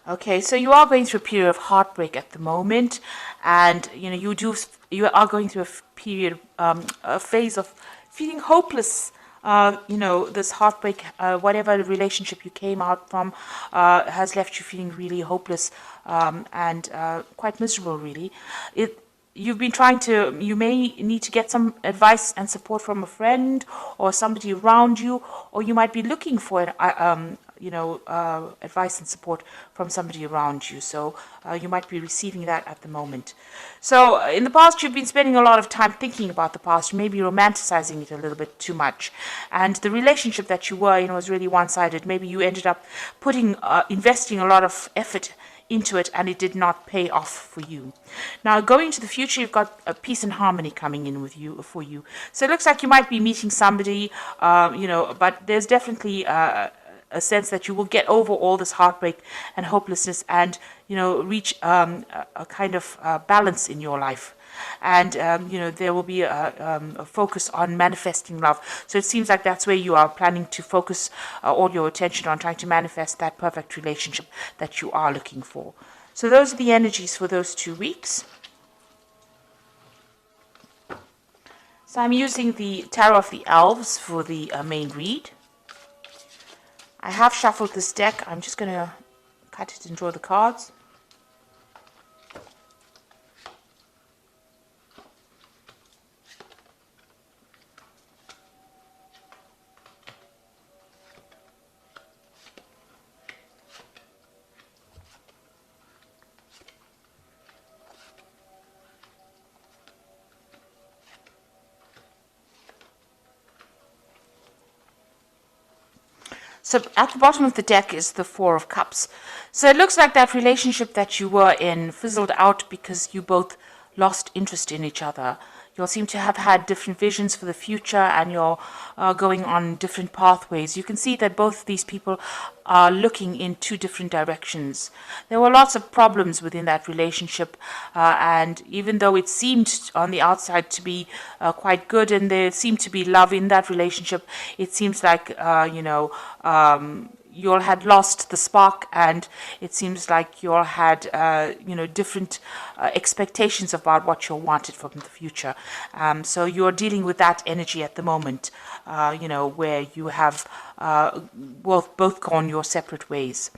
Okay, so you are going through a period of heartbreak at the moment, and you are going through period, a phase of feeling hopeless. This heartbreak, whatever relationship you came out from, has left you feeling really hopeless, and quite miserable. Really, it you've been trying to, you may need to get some advice and support from a friend or somebody around you, or you might be looking for advice and support from somebody around you. So you might be receiving that at the moment. So in the past, you've been spending a lot of time thinking about the past, maybe romanticizing it a little bit too much. And the relationship that you were in was really one-sided. Maybe you ended up investing a lot of effort into it, and it did not pay off for you. Now, going into the future, you've got a peace and harmony coming in with you for you. So it looks like you might be meeting somebody, but there's definitely a sense that you will get over all this heartbreak and hopelessness, and reach a kind of balance in your life. And there will be a focus on manifesting love. So it seems like that's where you are planning to focus all your attention on, trying to manifest that perfect relationship that you are looking for. So those are the energies for those 2 weeks. So I'm using the Tarot of the Elves for the main read. I have shuffled this deck. I'm just going to cut it and draw the cards. So at the bottom of the deck is the Four of Cups. So it looks like that relationship that you were in fizzled out because you both lost interest in each other. You all seem to have had different visions for the future, and you're going on different pathways. You can see that both of these people are looking in 2 different directions. There were lots of problems within that relationship, and even though it seemed on the outside to be quite good, and there seemed to be love in that relationship, it seems like you all had lost the spark, and it seems like you all had different expectations about what you wanted from the future. So you're dealing with that energy at the moment, where you have both gone your separate ways.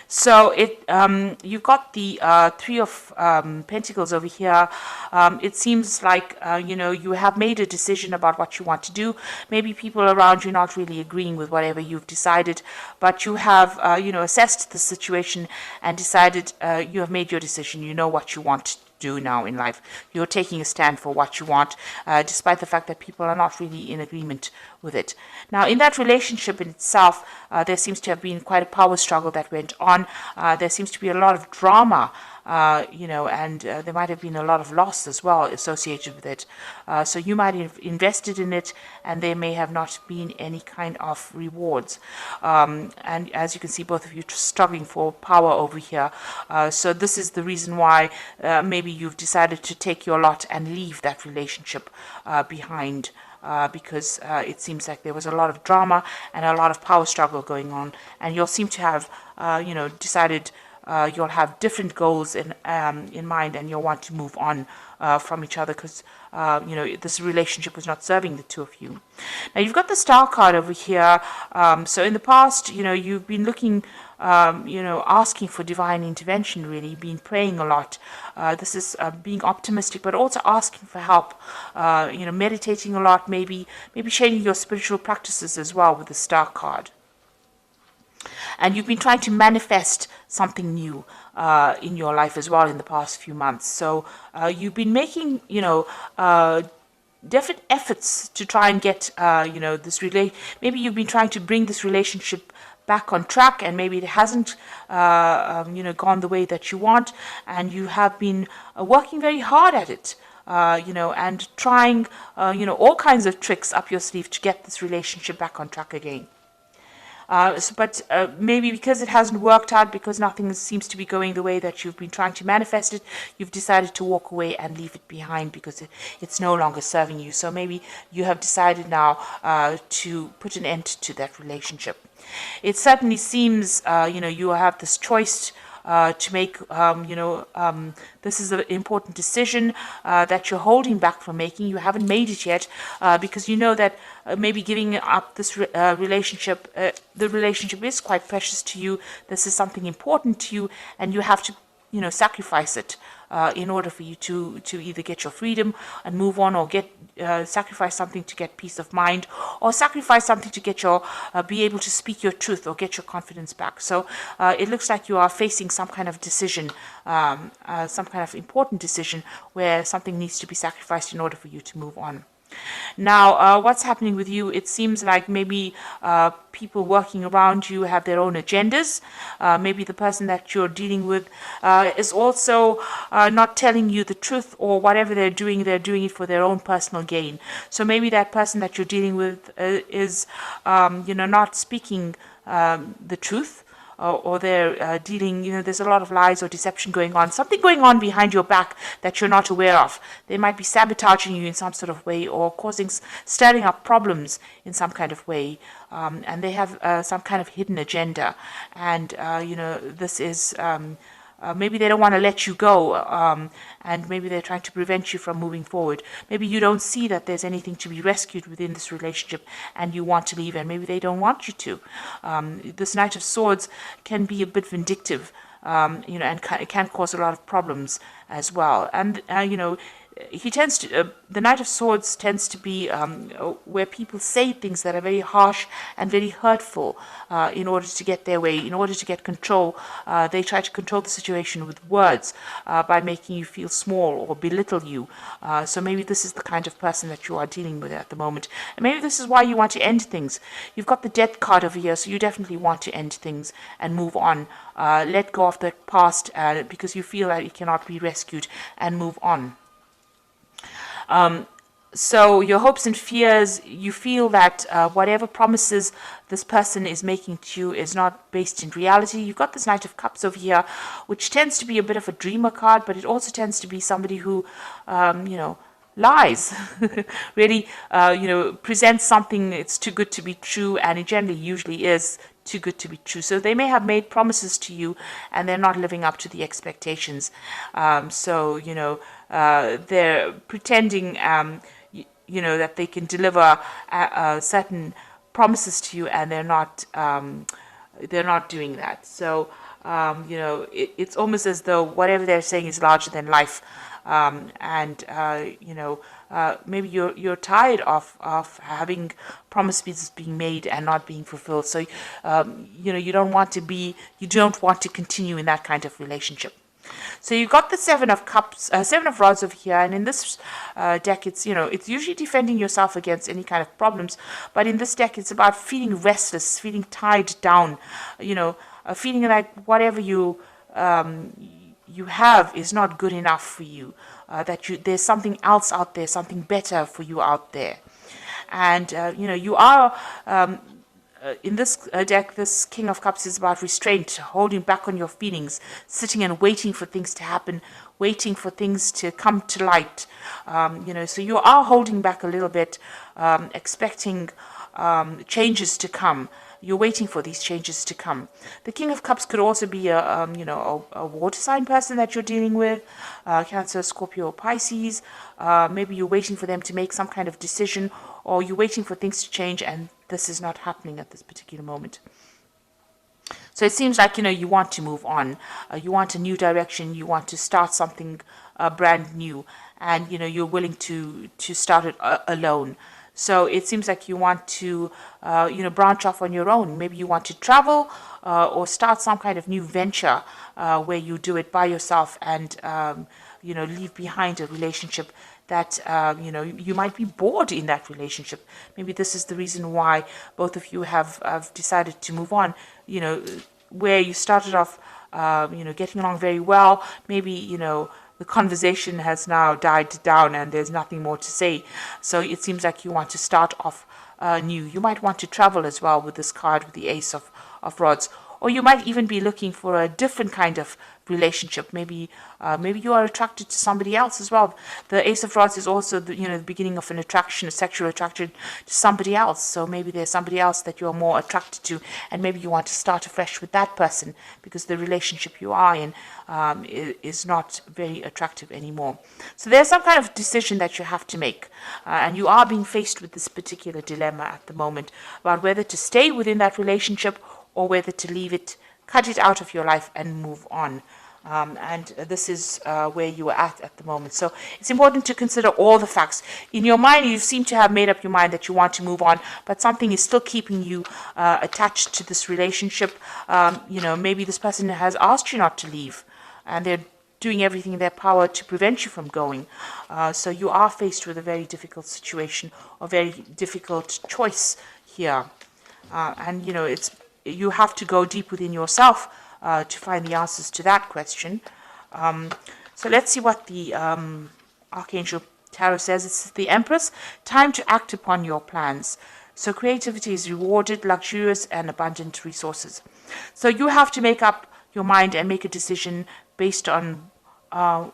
So you've got the Three of Pentacles over here. It seems like you have made a decision about what you want to do. Maybe people around you not really agreeing with whatever you've decided, but you have assessed the situation and decided, you have made your decision. You know what you want to do now in life. You're taking a stand for what you want, despite the fact that people are not really in agreement with it. Now, in that relationship in itself, there seems to have been quite a power struggle that went on. There seems to be a lot of drama, and there might have been a lot of loss as well associated with it. So you might have invested in it, and there may have not been any kind of rewards. And as you can see, both of you struggling for power over here. So this is the reason why maybe you've decided to take your lot and leave that relationship behind. Because it seems like there was a lot of drama and a lot of power struggle going on, and you'll seem to have, decided you'll have different goals in mind, and you'll want to move on from each other because this relationship was not serving the two of you. Now you've got the Star card over here. So in the past, you've been looking, asking for divine intervention. Really, been praying a lot. This is being optimistic, but also asking for help. Meditating a lot, maybe sharing your spiritual practices as well with the Star card. And you've been trying to manifest something new in your life as well in the past few months. So you've been making, different efforts to try and get, maybe you've been trying to bring this relationship back on track, and maybe it hasn't, gone the way that you want, and you have been working very hard at it. And trying, all kinds of tricks up your sleeve to get this relationship back on track again. But maybe because it hasn't worked out, because nothing seems to be going the way that you've been trying to manifest it, you've decided to walk away and leave it behind because it's no longer serving you. So maybe you have decided now to put an end to that relationship. It certainly seems, you have this choice to make, this is an important decision that you're holding back from making. You haven't made it yet because you know that maybe giving up this relationship, the relationship is quite precious to you. This is something important to you, and you have to, sacrifice it in order for you to either get your freedom and move on, or get sacrifice something to get peace of mind, or sacrifice something to get your be able to speak your truth or get your confidence back. So it looks like you are facing some kind of decision, some kind of important decision where something needs to be sacrificed in order for you to move on. Now, what's happening with you? It seems like maybe people working around you have their own agendas. Maybe the person that you're dealing with is also not telling you the truth, or whatever they're doing it for their own personal gain. So maybe that person that you're dealing with is, not speaking the truth. Or they're dealing, there's a lot of lies or deception going on, something going on behind your back that you're not aware of. They might be sabotaging you in some sort of way, or stirring up problems in some kind of way, and they have some kind of hidden agenda. And, this is... maybe they don't want to let you go, and maybe they're trying to prevent you from moving forward. Maybe you don't see that there's anything to be rescued within this relationship, and you want to leave, and maybe they don't want you to. This Knight of Swords can be a bit vindictive, and it can cause a lot of problems as well. And, he tends to, the Knight of Swords tends to be where people say things that are very harsh and very hurtful in order to get their way, in order to get control. They try to control the situation with words by making you feel small or belittle you. So maybe this is the kind of person that you are dealing with at the moment. And maybe this is why you want to end things. You've got the Death card over here, so you definitely want to end things and move on. Let go of the past because you feel that it cannot be rescued, and move on. So your hopes and fears, you feel that whatever promises this person is making to you is not based in reality. You've got this Knight of Cups over here, which tends to be a bit of a dreamer card, but it also tends to be somebody who, lies, really, presents something it's too good to be true, and it generally usually is too good to be true. So they may have made promises to you, and they're not living up to the expectations. They're pretending, that they can deliver certain promises to you, and they're not doing that. So, it's almost as though whatever they're saying is larger than life. Maybe you're tired of having promises being made and not being fulfilled. So, you don't want to continue in that kind of relationship. So you've got the Seven of Cups, Seven of Rods over here, and in this deck, it's usually defending yourself against any kind of problems, but in this deck, it's about feeling restless, feeling tied down, feeling like whatever you have is not good enough for you, there's something else out there, something better for you out there, and you are. In this deck, this King of Cups is about restraint, holding back on your feelings, sitting and waiting for things to happen, waiting for things to come to light. So you are holding back a little bit, expecting changes to come. You're waiting for these changes to come. The King of Cups could also be a water sign person that you're dealing with, Cancer, Scorpio, or Pisces. Maybe you're waiting for them to make some kind of decision, or you're waiting for things to change, and this is not happening at this particular moment. So it seems like, you want to move on. You want a new direction. You want to start something brand new, and, you're willing to start it alone. So it seems like you want to, branch off on your own. Maybe you want to travel or start some kind of new venture where you do it by yourself and, leave behind a relationship that, you might be bored in that relationship. Maybe this is the reason why both of you have decided to move on, where you started off, getting along very well. Maybe, the conversation has now died down and there's nothing more to say. So it seems like you want to start off new. You might want to travel as well with this card, with the Ace of Rods. Or you might even be looking for a different kind of relationship. Maybe you are attracted to somebody else as well. The Ace of Rods is also the beginning of an attraction, a sexual attraction to somebody else. So maybe there's somebody else that you're more attracted to, and maybe you want to start afresh with that person because the relationship you are in is not very attractive anymore. So there's some kind of decision that you have to make, and you are being faced with this particular dilemma at the moment about whether to stay within that relationship or whether to leave it, cut it out of your life and move on. And this is where you are at the moment. So it's important to consider all the facts. In your mind, you seem to have made up your mind that you want to move on, but something is still keeping you attached to this relationship. Maybe this person has asked you not to leave, and they're doing everything in their power to prevent you from going. So you are faced with a very difficult situation, or very difficult choice here. And you have to go deep within yourself to find the answers to that question. So let's see what the Archangel Tarot says. It's the Empress. Time to act upon your plans. So creativity is rewarded, luxurious and abundant resources. So you have to make up your mind and make a decision based on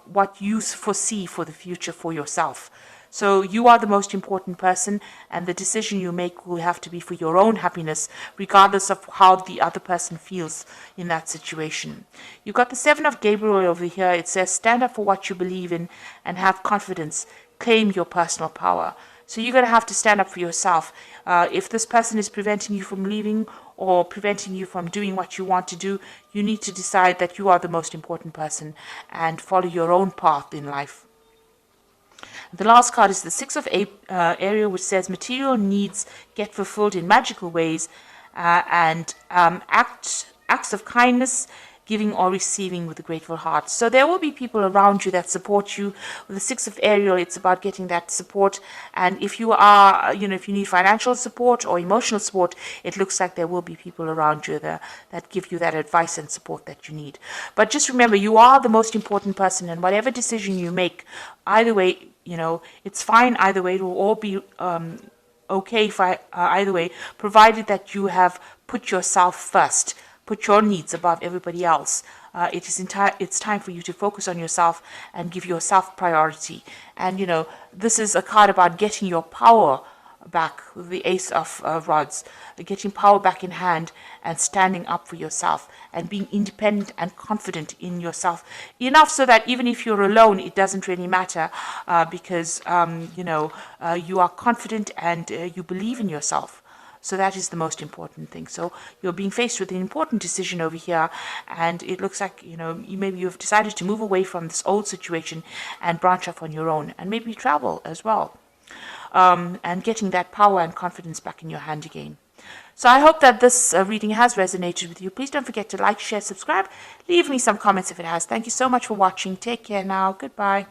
what you foresee for the future for yourself. So you are the most important person, and the decision you make will have to be for your own happiness, regardless of how the other person feels in that situation. You've got the Seven of Gabriel over here. It says, stand up for what you believe in and have confidence. Claim your personal power. So you're going to have to stand up for yourself. If this person is preventing you from leaving or preventing you from doing what you want to do, you need to decide that you are the most important person and follow your own path in life. The last card is the Six of Ariel, which says material needs get fulfilled in magical ways, and acts of kindness, giving or receiving with a grateful heart. So there will be people around you that support you. With the Six of Ariel, it's about getting that support. And if you are, if you need financial support or emotional support, it looks like there will be people around you that give you that advice and support that you need. But just remember, you are the most important person, and whatever decision you make, either way, it's fine either way. It will all be okay either way, provided that you have put yourself first. Put your needs above everybody else. It's time for you to focus on yourself and give yourself priority. And, this is a card about getting your power back with the Ace of Rods, getting power back in hand and standing up for yourself and being independent and confident in yourself enough so that even if you're alone, it doesn't really matter because, you are confident and you believe in yourself. So that is the most important thing. So you're being faced with an important decision over here, and it looks like, maybe you've decided to move away from this old situation and branch off on your own, and maybe travel as well, and getting that power and confidence back in your hand again. So I hope that this reading has resonated with you. Please don't forget to like, share, subscribe. Leave me some comments if it has. Thank you so much for watching. Take care now. Goodbye.